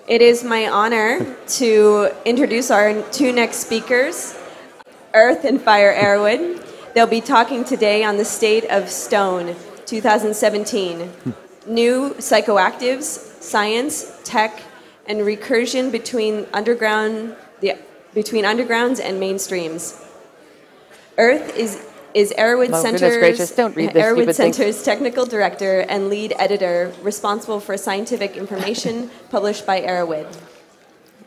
It is my honor to introduce our two next speakers, Earth and Fire Erowid. They'll be talking today on the state of Stone, 2017. New psychoactives, science, tech, and recursion between undergrounds and mainstreams. Earth is Erowid Center's technical director and lead editor, responsible for scientific information published by Erowid.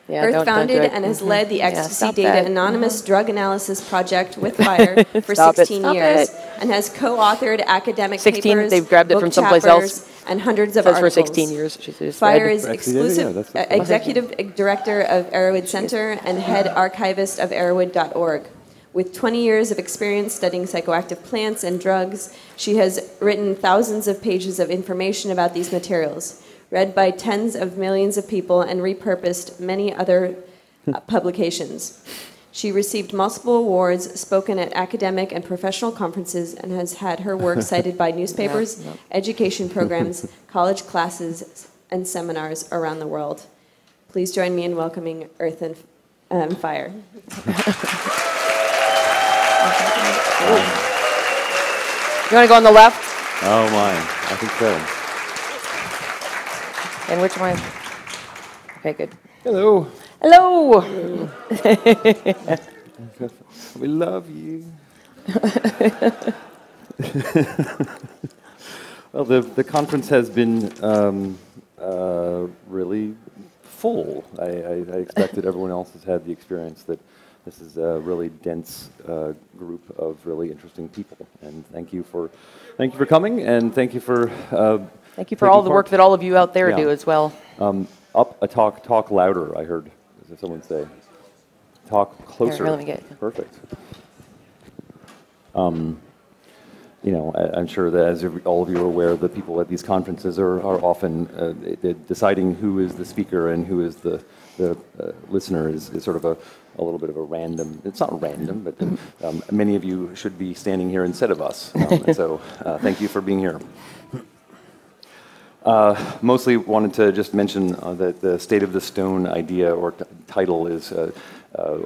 Yeah, Earth founded and has led the Ecstasy Data Anonymous Drug Analysis Project with Fire for 16 years and has co-authored academic 16, papers, they've grabbed it from someplace else, and hundreds of articles. articles. For 16 years. Fire is exclusive executive director of Erowid Center and head archivist of erowid.org. With 20 years of experience studying psychoactive plants and drugs, she has written thousands of pages of information about these materials, read by tens of millions of people, and repurposed many other publications. She received multiple awards, spoken at academic and professional conferences, and has had her work cited by newspapers, education programs, college classes, and seminars around the world. Please join me in welcoming Earth and Fire. You want to go on the left? Oh, my. I think so. And which one? Okay, good. Hello. Hello. We love you. Well, the conference has been really full. I expected everyone else has had the experience that this is a really dense group of really interesting people, and thank you for coming, and thank you for all the work that all of you out there do as well. Talk louder. I heard someone say, talk closer. Here, let me get it. Perfect. You know, I'm sure that as all of you are aware, the people at these conferences are often deciding who is the speaker and who is the listener is sort of a little bit of a random. It's not random, but many of you should be standing here instead of us. And so thank you for being here. Mostly wanted to just mention that the State of the Stone idea or title is a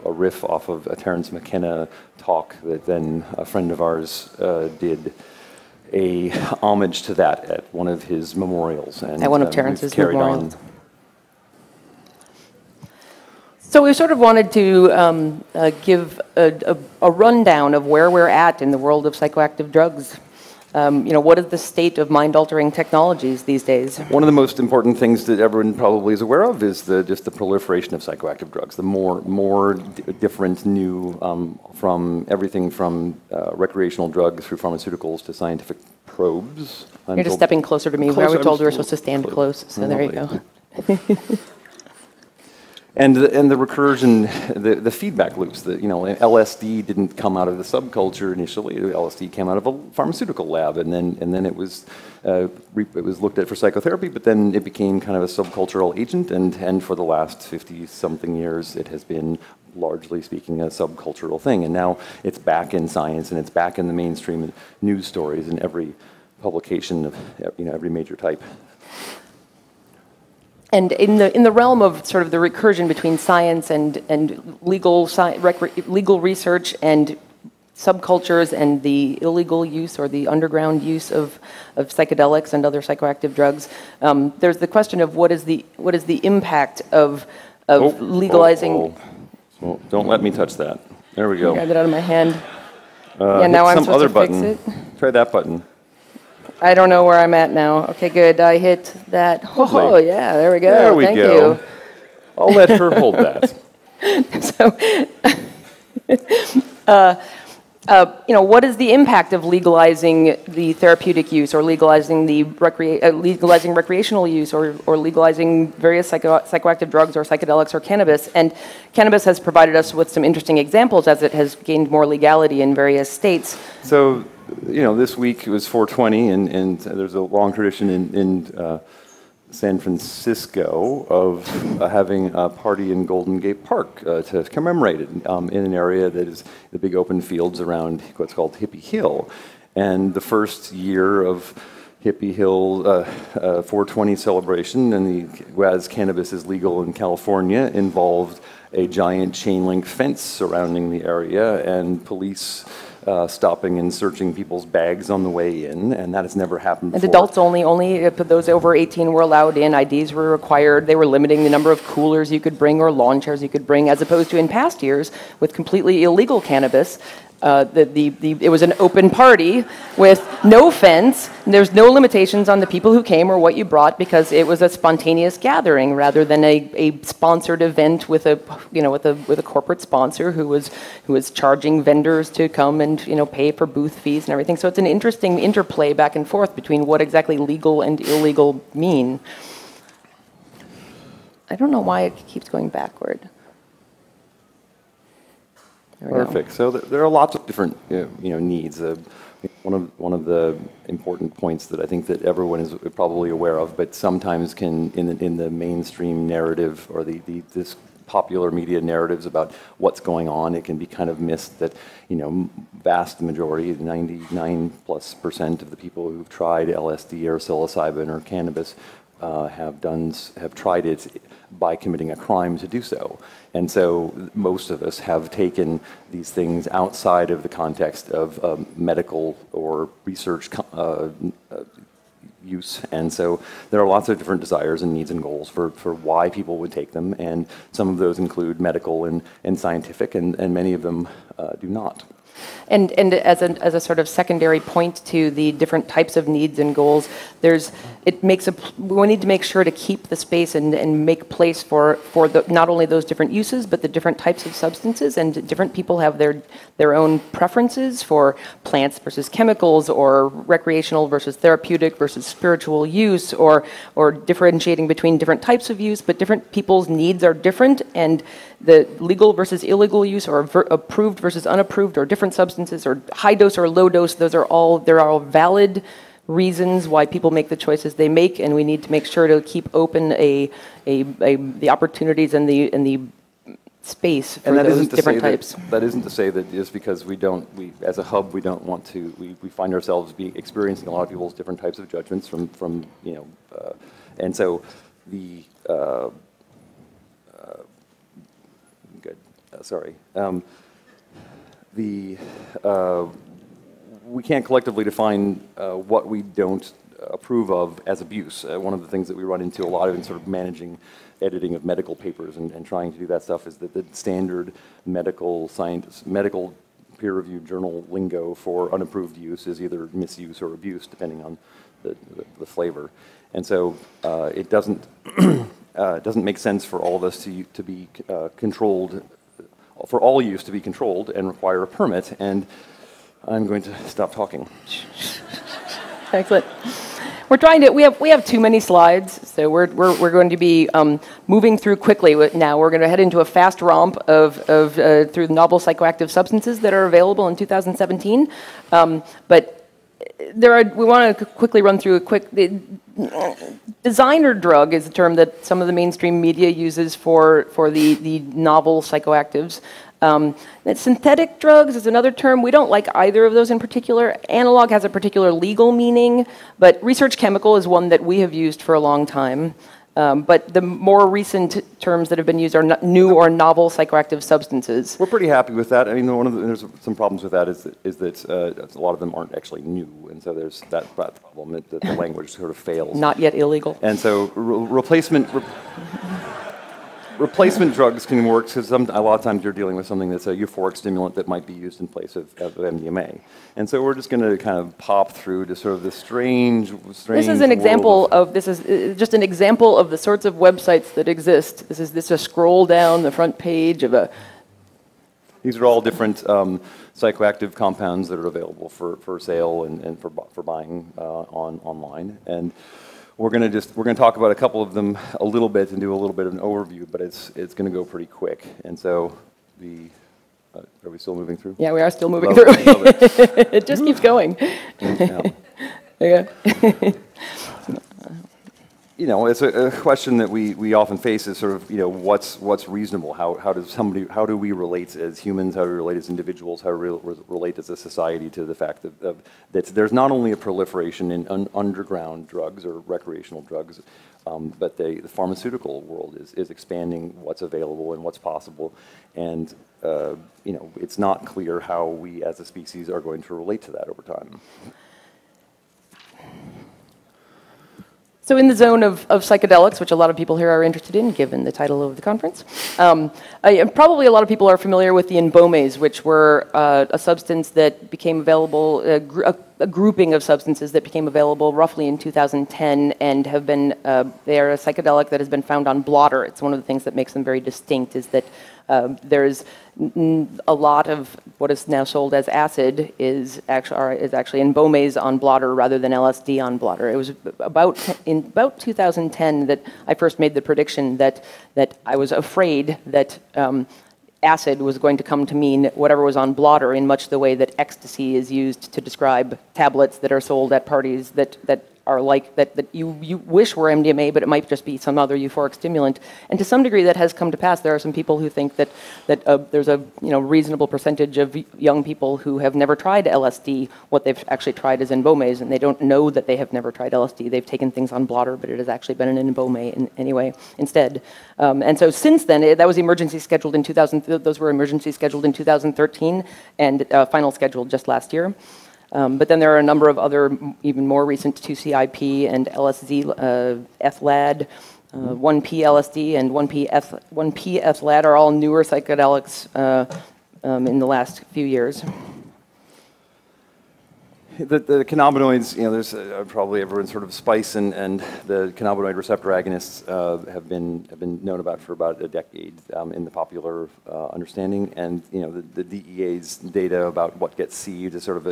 riff off of a Terence McKenna talk that then a friend of ours did a homage to that at one of his memorials. And at one of Terence's memorials. On. So we sort of wanted to give a rundown of where we're at in the world of psychoactive drugs. You know, what is the state of mind-altering technologies these days? One of the most important things that everyone probably is aware of is just the proliferation of psychoactive drugs. The more different, new, from everything from recreational drugs through pharmaceuticals to scientific probes. You're just stepping closer to me. We were told we were supposed to stand close, so there you go. And the recursion, the feedback loops. You know, LSD didn't come out of the subculture initially. LSD came out of a pharmaceutical lab, and then it was looked at for psychotherapy. But then it became kind of a subcultural agent, and for the last 50-something years, it has been, largely speaking, a subcultural thing. And now it's back in science, and it's back in the mainstream news stories in every publication of every major type. And in the realm of sort of the recursion between science and legal research and subcultures and the illegal use or the underground use of psychedelics and other psychoactive drugs, there's the question of what is the impact of legalizing. Well, don't let me touch that. There we go. Grab it out of my hand. Yeah, now I'm supposed to fix it. Try that button. I don't know where I'm at now. Okay, good. I hit that. Oh, yeah, there we go. There we Thank go. you. I'll let her hold that. So, what is the impact of legalizing the therapeutic use, or legalizing the legalizing recreational use, or legalizing various psychoactive drugs, or psychedelics, or cannabis? And cannabis has provided us with some interesting examples as it has gained more legality in various states. So, this week it was 420, and there's a long tradition in San Francisco of having a party in Golden Gate Park to commemorate it in an area that is the big open fields around what's called Hippie Hill. And the first year of Hippie Hill 420 celebration, and as cannabis is legal in California, involved a giant chain link fence surrounding the area and police stopping and searching people's bags on the way in, and that has never happened before. And adults only those over 18 were allowed in, IDs were required, they were limiting the number of coolers you could bring or lawn chairs you could bring, as opposed to in past years with completely illegal cannabis. It was an open party with no fence. There's no limitations on the people who came or what you brought, because it was a spontaneous gathering rather than a sponsored event with a corporate sponsor who was charging vendors to come and pay for booth fees and everything. So it's an interesting interplay back and forth between what exactly legal and illegal mean. I don't know why it keeps going backward. Perfect. So there are lots of different needs. One of the important points that I think that everyone is probably aware of, but sometimes can in the mainstream narrative or this popular media narratives about what's going on, it can be kind of missed that vast majority, 99+% of the people who've tried LSD or psilocybin or cannabis have tried it by committing a crime to do so. And so most of us have taken these things outside of the context of medical or research use. And so there are lots of different desires and needs and goals for why people would take them. And some of those include medical and scientific, and many of them do not. And as a sort of secondary point to the different types of needs and goals, we need to make sure to keep the space and make place for not only those different uses, but the different types of substances. And different people have their own preferences for plants versus chemicals, or recreational versus therapeutic versus spiritual use, or differentiating between different types of use. But different people's needs are different, and the legal versus illegal use, or approved versus unapproved, or different substances, or high dose or low dose, there are all valid reasons why people make the choices they make, and we need to make sure to keep open the opportunities and the space for those different types. That isn't to say that just because we as a hub, we don't want to, we find ourselves experiencing a lot of people's different types of judgments from and so the we can't collectively define what we don't approve of as abuse. One of the things that we run into a lot of in sort of managing editing of medical papers and trying to do that stuff is that the standard medical peer-reviewed journal lingo for unapproved use is either misuse or abuse, depending on the flavor. And so it doesn't make sense for all of us to be controlled, for all use to be controlled and require a permit. And I'm going to stop talking. Excellent. We're trying to. We have too many slides, so we're going to be moving through quickly now. We're going to head into a fast romp through novel psychoactive substances that are available in 2017. But we want to quickly run through a quick. Designer drug is a term that some of the mainstream media uses for the novel psychoactives. Synthetic drugs is another term. We don't like either of those in particular. Analog has a particular legal meaning, but research chemical is one that we have used for a long time. But the more recent terms that have been used are new or novel psychoactive substances. We're pretty happy with that. I mean, there's some problems with that is that a lot of them aren't actually new, and so there's that problem that the language sort of fails. Not yet illegal. And so replacement drugs can work because a lot of times you're dealing with something that's a euphoric stimulant that might be used in place of MDMA. And so we're just going to kind of pop through to sort of the strange. This is an example of this is just an example of the sorts of websites that exist. This is a scroll down the front page of a. These are all different psychoactive compounds that are available for sale and for buying online. And we're going to talk about a couple of them a little bit and do a little bit of an overview, but it's going to go pretty quick. And so are we still moving through? Yeah, we are still moving through. It just keeps going. Yeah. Yeah. you know, it's a question that we often face is sort of, you know, what's reasonable? How do we relate as humans? How do we relate as individuals? How do we relate as a society to the fact that there's not only a proliferation in underground drugs or recreational drugs, but the pharmaceutical world is expanding what's available and what's possible, and you know, it's not clear how we as a species are going to relate to that over time. So in the zone of psychedelics, which a lot of people here are interested in, given the title of the conference, probably a lot of people are familiar with the embomes, which were a substance that became available, a grouping of substances that became available roughly in 2010 and have been, they are a psychedelic that has been found on blotter. It's one of the things that makes them very distinct is that there's a lot of what is now sold as acid is actually embomes on blotter rather than LSD on blotter. It was in about 2010 that I first made the prediction that I was afraid that acid was going to come to mean whatever was on blotter in much the way that ecstasy is used to describe tablets that are sold at parties that are like that you wish were MDMA, but it might just be some other euphoric stimulant. And to some degree, that has come to pass. There are some people who think that there's a reasonable percentage of young people who have never tried LSD. What they've actually tried is embomes, and they don't know that they have never tried LSD. They've taken things on blotter, but it has actually been an embome anyway instead. And so since then, that was emergency scheduled in 2000. Those were emergency scheduled in 2013, and final scheduled just last year. But then there are a number of other, even more recent 2CIP and LSD, FLAD, 1P LSD, and 1P FLAD are all newer psychedelics in the last few years. The cannabinoids, you know, there's probably everyone's heard of spice, and the cannabinoid receptor agonists have been known about for about a decade in the popular understanding, and you know the DEA's data about what gets seized is sort of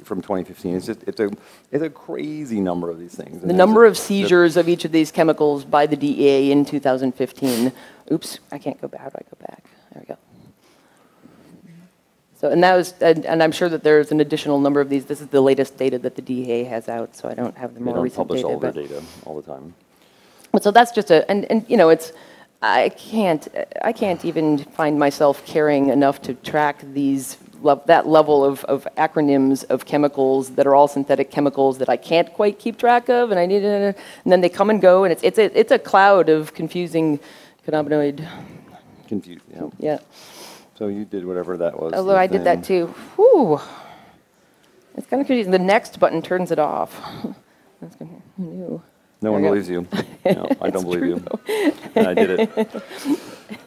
from 2015. It's a crazy number of these things. The number of seizures of each of these chemicals by the DEA in 2015. Oops, I can't go back. How do I go back? There we go. So, and that was, and I'm sure that there's an additional number of these. This is the latest data that the DEA has out, so I don't have the more recent data. They don't publish all their data all the time. So that's just and you know, it's, I can't even find myself caring enough to track that level of acronyms of chemicals that are all synthetic chemicals that I can't quite keep track of, and and then they come and go, and it's a cloud of confusing cannabinoid. Yeah. Yeah. So you did whatever that was. Although I did that too. Whew. It's kind of confusing. The next button turns it off. That's kind of new. No one believes you. No, I don't believe you. And I did it.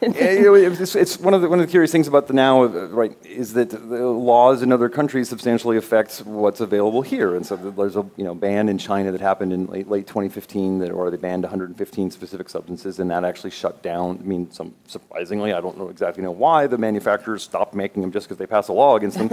Yeah, you know, it's one of the curious things about the now, right, is that the laws in other countries substantially affect what's available here. And so there's a ban in China that happened in late 2015, where they banned 115 specific substances, and that actually shut down. I mean, surprisingly, I don't exactly know why the manufacturers stopped making them just because they passed a law against them.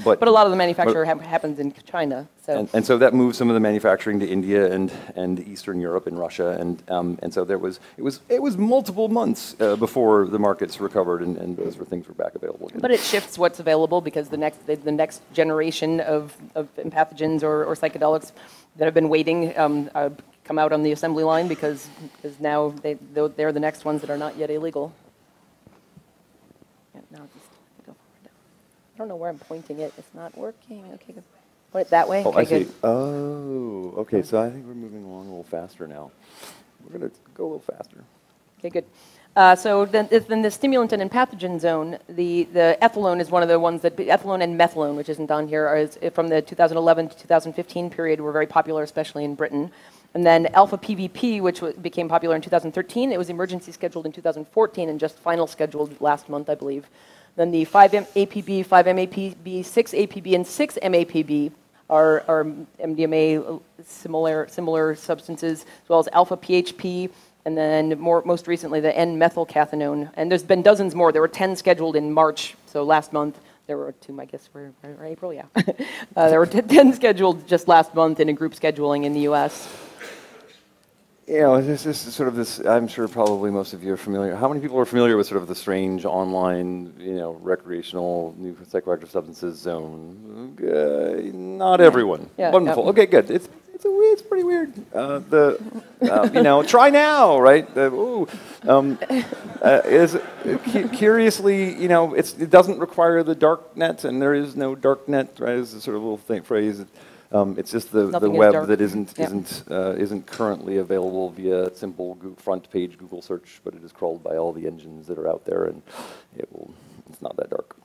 But a lot of the manufacture happens in China. So. And so that moved some of the manufacturing to India and Eastern Europe and Russia, and so it was multiple months before the markets recovered and those things were back available again. But it shifts what's available because the next generation of pathogens or psychedelics that have been waiting come out on the assembly line because now they're the next ones that are not yet illegal. Yeah, now just go forward. I don't know where I'm pointing it. It's not working. Okay, good. Point it that way. Oh, okay, I see. Good. Oh, okay. So I think we're moving along a little faster now. We're going to go a little faster. Okay, good. So then the stimulant and pathogen zone, the ethylone is one of the ones that, ethylone and methylone, which isn't on here, is from the 2011 to 2015 period, were very popular, especially in Britain. And then alpha PVP, which became popular in 2013, it was emergency scheduled in 2014 and just final scheduled last month, I believe. Then the 5-APB, 5-MAPB, 6-APB, and 6-MAPB are MDMA similar substances, as well as alpha PHP, and then most recently the N-methylcathinone. And there's been dozens more. There were 10 scheduled in March, so last month. There were 2, I guess, for April, yeah. There were 10 scheduled just last month in a group scheduling in the U.S. You know, this is sort of this, I'm sure probably most of you are familiar. How many people are familiar with sort of the strange online, recreational new psychoactive substances zone? Not everyone. Yeah, Wonderful. yeah. Okay, good. It's pretty weird. Try now, right? Curiously, it doesn't require the dark net, and there is no dark net, right? It's a sort of little phrase. It's just the web that isn't currently available via simple front page Google search, but it is crawled by all the engines that are out there, and it's not that dark.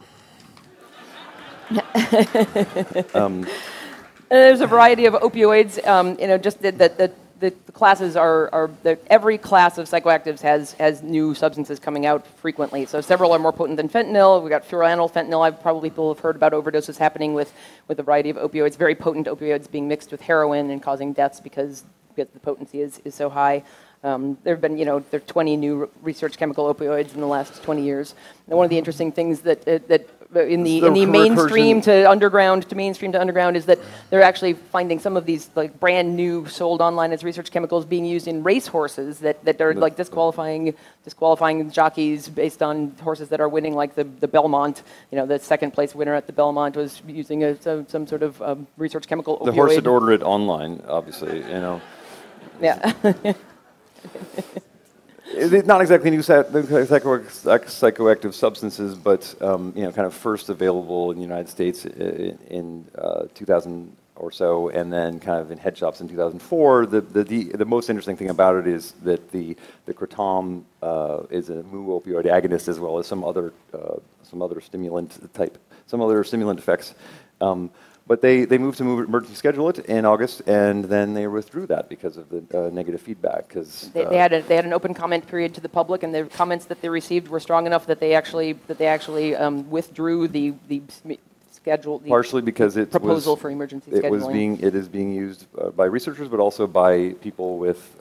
There's a variety of opioids. Just that the classes are every class of psychoactives has new substances coming out frequently. So several are more potent than fentanyl. We got furanyl fentanyl. Probably people have heard about overdoses happening with a variety of opioids, very potent opioids being mixed with heroin and causing deaths because the potency is so high. There have been, there are 20 new research chemical opioids in the last 20 years. And one of the interesting things that in the mainstream to underground is that they're actually finding some of these like brand new sold online as research chemicals being used in race horses that are like disqualifying jockeys based on horses that are winning, like the Belmont. The second place winner at the Belmont was using some sort of research chemical opioid. The horse had ordered it online, obviously. Yeah. It's not exactly new psychoactive substances, but kind of first available in the United States in 2000 or so, and then kind of in head shops in 2004. The most interesting thing about it is that the kratom is a mu opioid agonist, as well as some other stimulant effects. But they moved to emergency schedule it in August, and then they withdrew that because of the negative feedback. Because they had an open comment period to the public, and the comments that they received were strong enough that they actually withdrew the schedule. Partially because it proposal for emergency scheduling. It is being used by researchers, but also by people with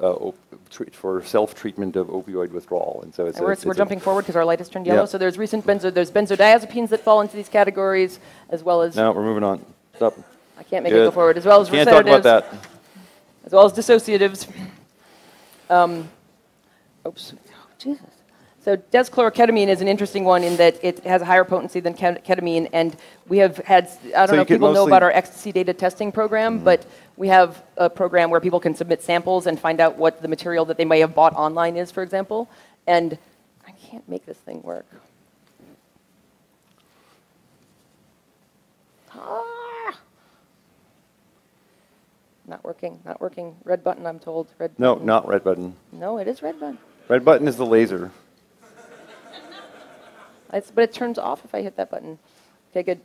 for self-treatment of opioid withdrawal, and so we're jumping forward because our light has turned yellow. Yeah. So there's benzodiazepines that fall into these categories, as well as. No, we're moving on. Stop. I can't make it go forward. As well as can't talk about that. As well as dissociatives. Oops. Oh, Jesus. So deschloroketamine is an interesting one in that it has a higher potency than ketamine, and we have had, I don't know if people know about our ecstasy data testing program, but we have a program where people can submit samples and find out what the material that they may have bought online is, for example, and I can't make this thing work. Not working. Red button, I'm told. Red button. No, not red button. No, it is red button. Red button is the laser. But it turns off if I hit that button. Okay, good.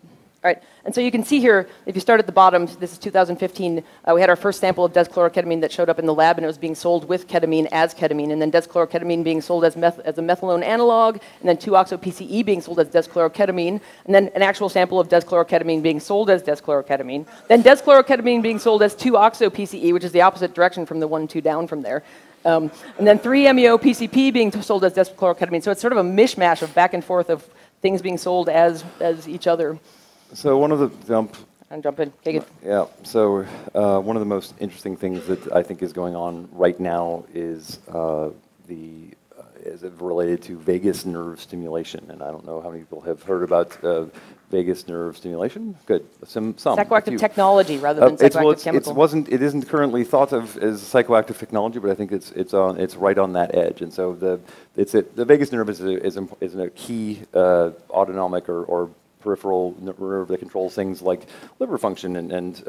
All right, and so you can see here, if you start at the bottom, this is 2015, we had our first sample of deschloroketamine that showed up in the lab, and it was being sold with ketamine as ketamine, and then deschloroketamine being sold as a methylone analog, and then 2-oxo-PCE being sold as deschloroketamine, and then an actual sample of deschloroketamine being sold as deschloroketamine, then deschloroketamine being sold as 2-oxo-PCE, which is the opposite direction from the 1-2 down from there. And then 3-MeO-PCP being sold as deschloroketamine. So it's sort of a mishmash of back and forth of things being sold as each other. So one of the I'm jumping. Okay, good. Yeah. So one of the most interesting things that I think is going on right now is is related to vagus nerve stimulation, and I don't know how many people have heard about vagus nerve stimulation. Good. Some. Psychoactive technology rather than psychoactive chemical. It isn't currently thought of as psychoactive technology, but I think it's right on that edge. And so the vagus nerve is a key autonomic or peripheral nerve that controls things like liver function and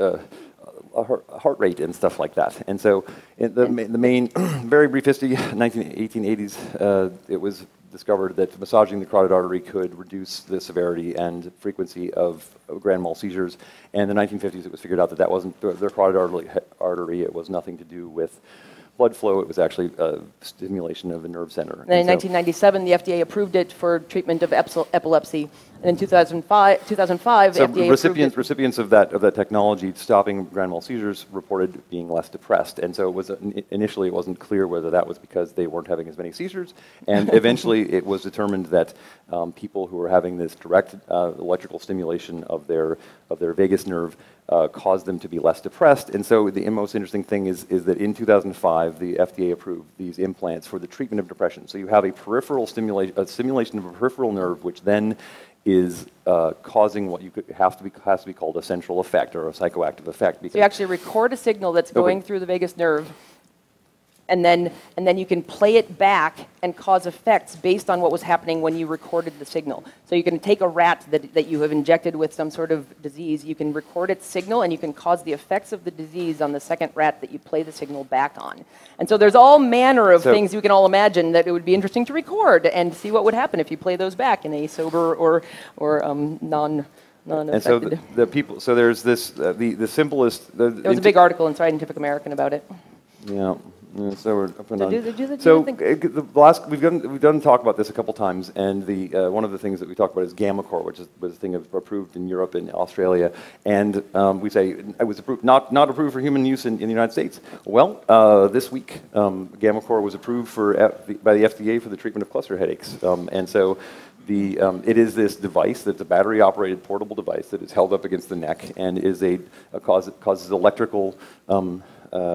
heart rate and stuff like that. And so the main, very brief history, 1880s, it was discovered that massaging the carotid artery could reduce the severity and frequency of grand mal seizures. And in the 1950s, it was figured out that wasn't their carotid artery. It was nothing to do with blood flow. It was actually stimulation of the nerve center. And in 1997, the FDA approved it for treatment of epilepsy. And in 2005, so FDA recipients of that technology stopping grand mal seizures reported being less depressed. And so initially it wasn't clear whether that was because they weren't having as many seizures. And eventually it was determined that people who were having this direct electrical stimulation of their vagus nerve caused them to be less depressed. And so the most interesting thing is that in 2005, the FDA approved these implants for the treatment of depression. So you have a stimulation of a peripheral nerve, which then is causing what has to be called a central effect or a psychoactive effect. So you actually record a signal that's going through the vagus nerve. and then you can play it back and cause effects based on what was happening when you recorded the signal. So you can take a rat that you have injected with some sort of disease, you can record its signal, and you can cause the effects of the disease on the second rat that you play the signal back on. And so there's all manner of things you can all imagine that it would be interesting to record and see what would happen if you play those back in a sober or non-affected. And so the people, so there's this, the simplest. There was a big article in Scientific American about it. Yeah. So we're up and on. The last we've done talk about this a couple times, and the one of the things that we talk about is GammaCore, which was a thing approved in Europe and Australia, and we say it was approved, not approved for human use in the United States. Well, this week GammaCore was approved by the FDA for the treatment of cluster headaches, and so. It is this device that's a battery-operated portable device that is held up against the neck and is causes electrical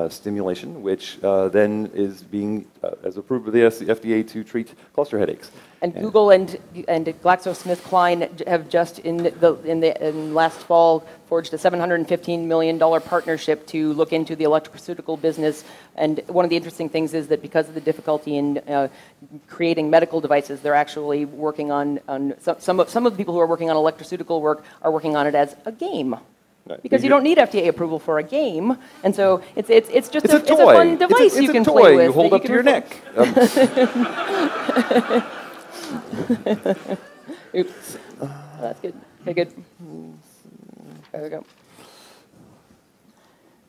stimulation, which then is being as approved by the FDA to treat cluster headaches. And Google and GlaxoSmithKline have just in last fall forged a $715 million partnership to look into the electroceutical business. And one of the interesting things is that because of the difficulty in creating medical devices, they're actually working on some of the people who are working on electroceutical work are working on it as a game. Right. Because you don't need FDA approval for a game, and so it's just a fun device you can play with. You hold up to your neck. Oops. Oh, that's good. Okay, good. There we go.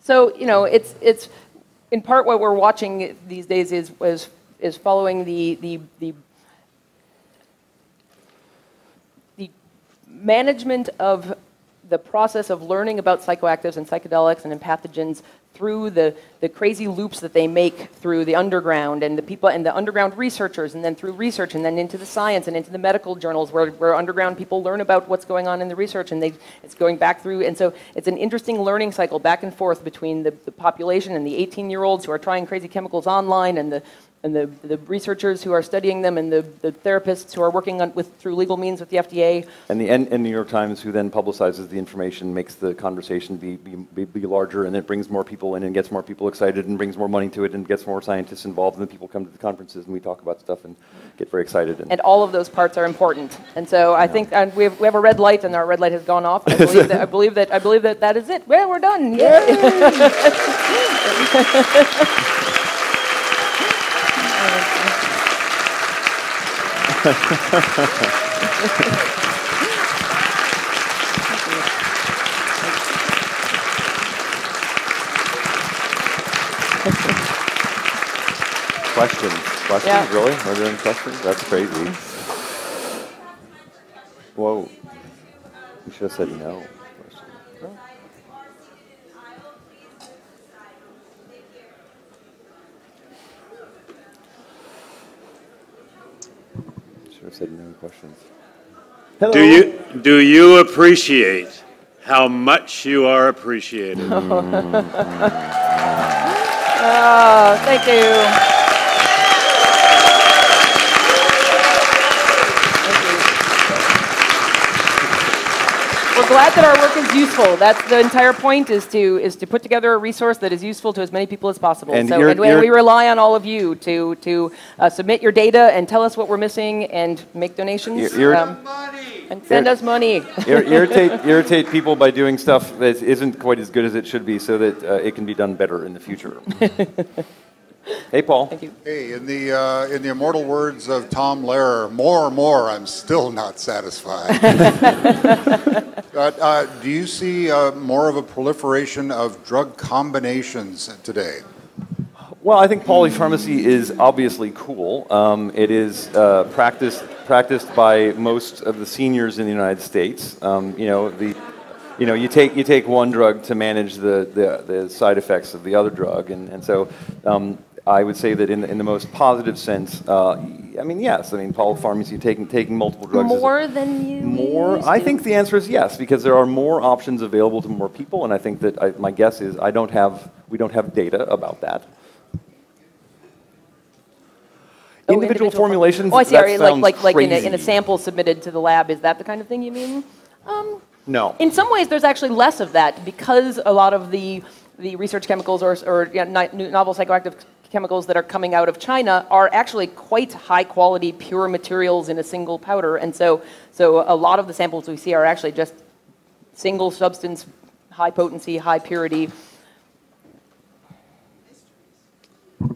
So it's in part what we're watching these days is following the management of the process of learning about psychoactives and psychedelics and pathogens through the crazy loops that they make through the underground and the people and the underground researchers, and then through research and then into the science and into the medical journals where underground people learn about what's going on in the research, and it's going back through. And so it's an interesting learning cycle back and forth between the population and the 18-year-olds who are trying crazy chemicals online and the researchers who are studying them, and the therapists who are working through legal means with the FDA. And the New York Times, who then publicizes the information, makes the conversation be larger, and it brings more people in and gets more people excited and brings more money to it and gets more scientists involved, and then people come to the conferences and we talk about stuff and get very excited. And all of those parts are important. And so I think we have a red light, and our red light has gone off. I believe that is it. Well, we're done. Yay! Questions? Yeah. Really? Are there any questions? That's crazy. Whoa. You should have said no. Should have said no questions. Hello. Do you appreciate how much you are appreciated? Oh, thank you. We're glad that our work is useful. That's the entire point, is to put together a resource that is useful to as many people as possible. And we rely on all of you to submit your data and tell us what we're missing and make donations. And send us money. Irritate people by doing stuff that isn't quite as good as it should be, so that it can be done better in the future. Hey, Paul. Thank you. Hey, in the immortal words of Tom Lehrer, more, I'm still not satisfied. Do you see more of a proliferation of drug combinations today? Well, I think polypharmacy is obviously cool. It is practiced by most of the seniors in the United States. You take one drug to manage the side effects of the other drug, and so I would say that in the most positive sense, yes. Polypharmacy, taking multiple drugs. More than you. More. Used I to. think the answer is yes, because there are more options available to more people, and I think that my guess is we don't have data about that. Individual formulations. Oh, I see. Like crazy. in a sample submitted to the lab. Is that the kind of thing you mean? No. In some ways, there's actually less of that, because a lot of the research chemicals or novel psychoactive chemicals that are coming out of China are actually quite high quality, pure materials in a single powder. And so a lot of the samples we see are actually just single substance, high potency, high purity.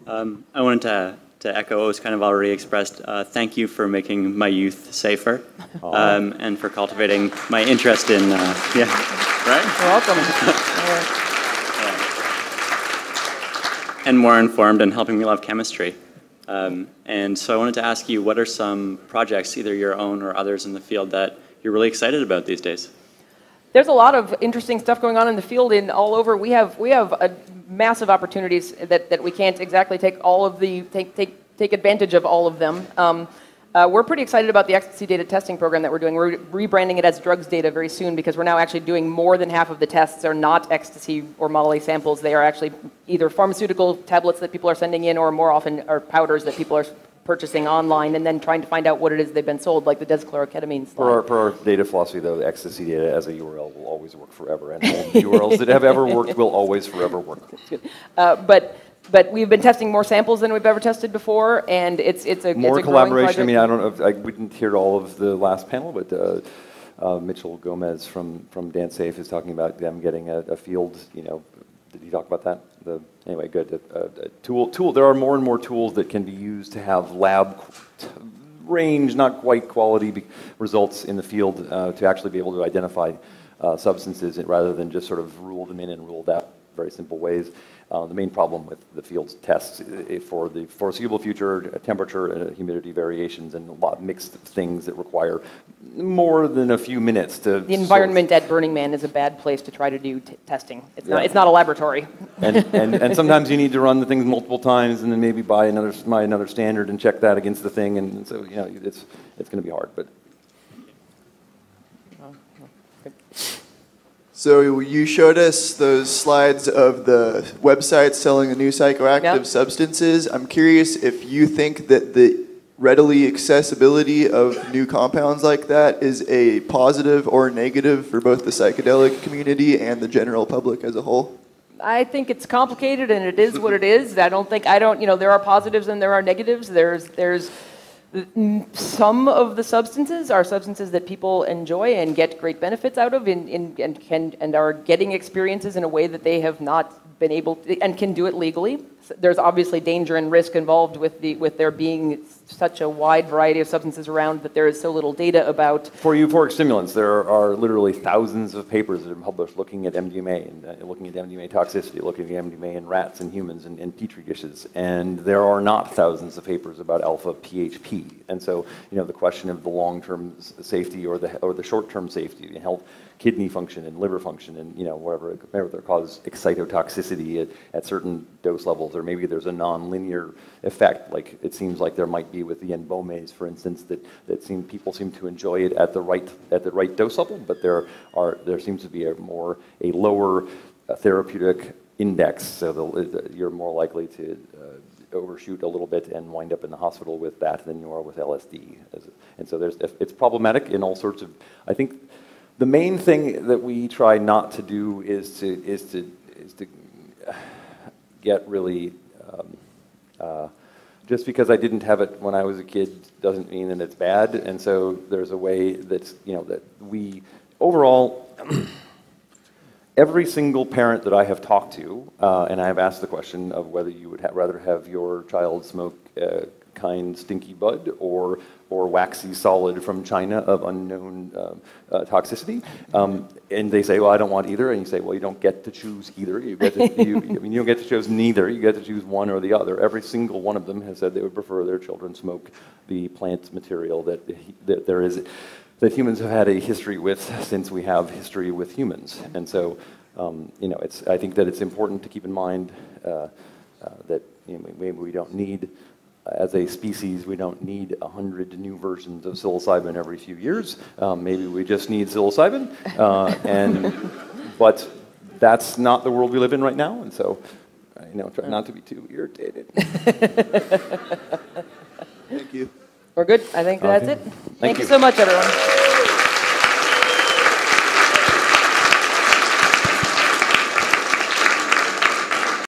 I wanted to echo what was kind of already expressed. Thank you for making my youth safer and for cultivating my interest in, yeah, right? You're welcome. And more informed and helping me love chemistry. And so I wanted to ask you, what are some projects, either your own or others in the field, that you're really excited about these days? There's a lot of interesting stuff going on in the field in all over. We have massive opportunities that we can't exactly take advantage of all of them. We're pretty excited about the ecstasy data testing program that we're doing. We're rebranding it as drugs data very soon because we're now actually doing more than half of the tests are not ecstasy or Molly samples. They are actually either pharmaceutical tablets that people are sending in or more often are powders that people are purchasing online and then trying to find out what it is they've been sold, like the deschloroketamine slide. For our data philosophy, though, the ecstasy data as a URL will always work forever, and all the URLs that have ever worked will always forever work. But we've been testing more samples than we've ever tested before, and it's a more it's a collaboration. I growing mean, I don't know. We didn't hear all of the last panel, but Mitchell Gomez from Dance Safe is talking about them getting a field. You know, did he talk about that? Anyway, good. Tool. There are more and more tools that can be used to have lab range, not quite quality results in the field to actually be able to identify substances rather than just sort of rule them in and rule out very simple ways. The main problem with the field's tests for the foreseeable future, temperature and humidity variations and a lot of mixed things that require more than a few minutes to... The environment at Burning Man is a bad place to try to do testing. It's not a laboratory. And sometimes you need to run the things multiple times and then maybe buy another standard and check that against the thing. And so, you know, it's going to be hard, but... So you showed us those slides of the websites selling the new psychoactive substances. I'm curious if you think that the readily accessibility of new compounds like that is a positive or negative for both the psychedelic community and the general public as a whole? I think it's complicated, and it is what it is. There are positives and there are negatives. There's some of the substances are substances that people enjoy and get great benefits out of and are getting experiences in a way that they have not been able to, and can do it legally. There's obviously danger and risk involved with there being such a wide variety of substances around that there is so little data about. For euphoric stimulants, there are literally thousands of papers that are published looking at MDMA and looking at MDMA toxicity, looking at MDMA in rats and humans and petri dishes. And there are not thousands of papers about alpha PHP. And so, you know, the question of the long-term safety or the short-term safety, health, kidney function and liver function and, you know, whatever they cause excitotoxicity at certain dose levels, or maybe there's a non-linear effect, like it seems like there might be with the Enbomes, for instance, that people seem to enjoy it at the right dose level, but there seems to be a lower therapeutic index, so you're more likely to overshoot a little bit and wind up in the hospital with that than you are with LSD. And so it's problematic in all sorts of, I think. The main thing that we try not to do is to get really just because I didn't have it when I was a kid doesn't mean that it's bad, and so there's a way that's, you know, that we overall every single parent that I have talked to, and I have asked the question of whether you would rather have your child smoke kind stinky bud or waxy solid from China of unknown toxicity, and they say, well, I don't want either, and you say, well, you don't get to choose either. You get to, you don't get to choose neither. You get to choose one or the other. Every single one of them has said they would prefer their children smoke the plant material that humans have had a history with since we have history with humans, and so you know, I think that it's important to keep in mind that, you know, maybe we don't need. As a species, we don't need 100 new versions of psilocybin every few years. Maybe we just need psilocybin, but that's not the world we live in right now. And so, you know, try not to be too irritated. Thank you. We're good. I think that's it. Thank you so much, everyone.